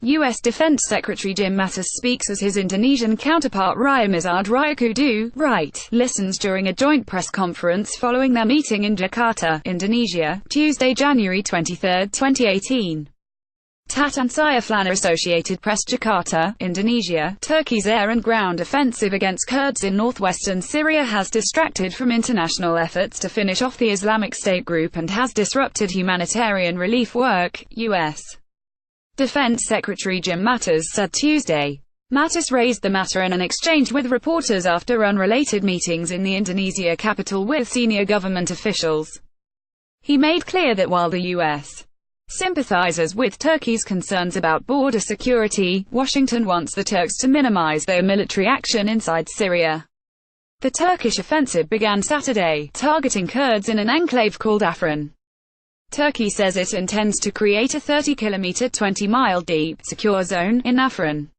U.S. Defense Secretary Jim Mattis speaks as his Indonesian counterpart Raya listens during a joint press conference following their meeting in Jakarta, Indonesia, Tuesday, January 23, 2018. Tatansaya Flana Associated Press Jakarta, Indonesia. Turkey's air and ground offensive against Kurds in northwestern Syria has distracted from international efforts to finish off the Islamic State group and has disrupted humanitarian relief work, U.S. Defense Secretary Jim Mattis said Tuesday. Mattis raised the matter in an exchange with reporters after unrelated meetings in the Indonesia capital with senior government officials. He made clear that while the U.S. sympathizes with Turkey's concerns about border security, Washington wants the Turks to minimize their military action inside Syria. The Turkish offensive began Saturday, targeting Kurds in an enclave called Afrin. Turkey says it intends to create a 30-kilometer, 20-mile-deep, secure zone in Afrin.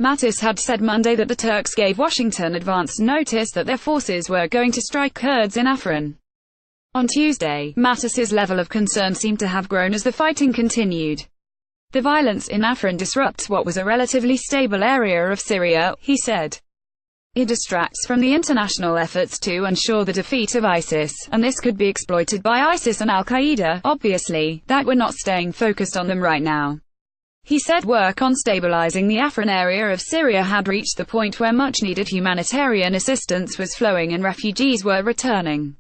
Mattis had said Monday that the Turks gave Washington advance notice that their forces were going to strike Kurds in Afrin. On Tuesday, Mattis's level of concern seemed to have grown as the fighting continued. The violence in Afrin disrupts what was a relatively stable area of Syria, he said. It distracts from the international efforts to ensure the defeat of ISIS, and this could be exploited by ISIS and Al-Qaeda, obviously, that we're not staying focused on them right now. He said work on stabilizing the Afrin area of Syria had reached the point where much-needed humanitarian assistance was flowing and refugees were returning.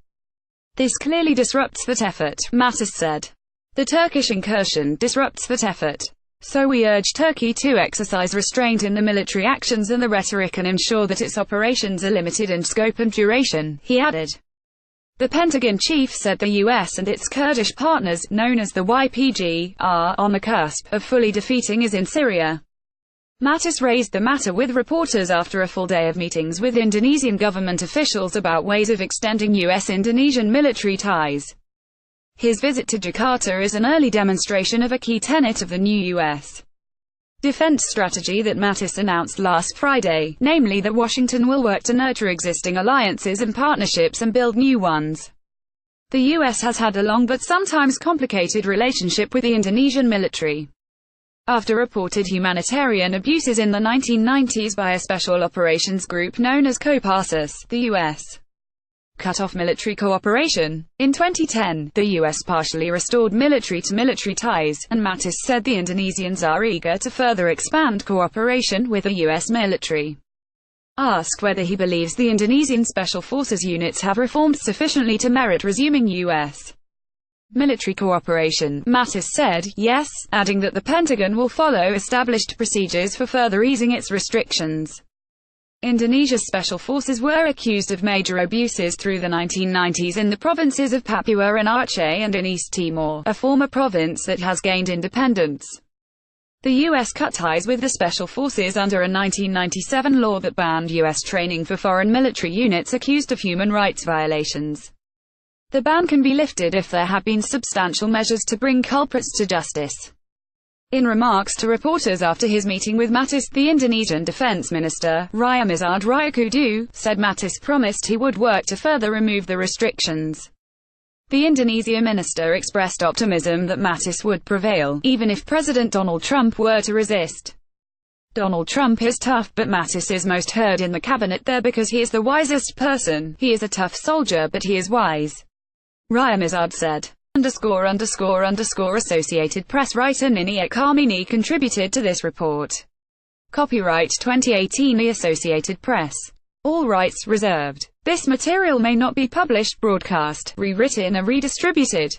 This clearly disrupts that effort, Mattis said. The Turkish incursion disrupts that effort. So we urge Turkey to exercise restraint in the military actions and the rhetoric and ensure that its operations are limited in scope and duration, he added. The Pentagon chief said the U.S. and its Kurdish partners, known as the YPG, are on the cusp of fully defeating IS in Syria. Mattis raised the matter with reporters after a full day of meetings with Indonesian government officials about ways of extending U.S.-Indonesian military ties. His visit to Jakarta is an early demonstration of a key tenet of the new U.S. defense strategy that Mattis announced last Friday, namely that Washington will work to nurture existing alliances and partnerships and build new ones. The U.S. has had a long but sometimes complicated relationship with the Indonesian military. After reported humanitarian abuses in the 1990s by a special operations group known as Kopassus, the U.S. cut off military cooperation. In 2010, the U.S. partially restored military-to-military ties, and Mattis said the Indonesians are eager to further expand cooperation with the U.S. military. Asked whether he believes the Indonesian Special Forces units have reformed sufficiently to merit resuming U.S. military cooperation, Mattis said, yes, adding that the Pentagon will follow established procedures for further easing its restrictions. Indonesia's special forces were accused of major abuses through the 1990s in the provinces of Papua and Aceh and in East Timor, a former province that has gained independence. The U.S. cut ties with the special forces under a 1997 law that banned U.S. training for foreign military units accused of human rights violations. The ban can be lifted if there have been substantial measures to bring culprits to justice. In remarks to reporters after his meeting with Mattis, the Indonesian Defense Minister, Raya said Mattis promised he would work to further remove the restrictions. The Indonesia minister expressed optimism that Mattis would prevail, even if President Donald Trump were to resist. Donald Trump is tough, but Mattis is most heard in the cabinet there because he is the wisest person. He is a tough soldier, but he is wise, Raya said. Associated Press writer Nini Ekamini contributed to this report. Copyright 2018 The Associated Press. All rights reserved. This material may not be published, broadcast, rewritten or redistributed.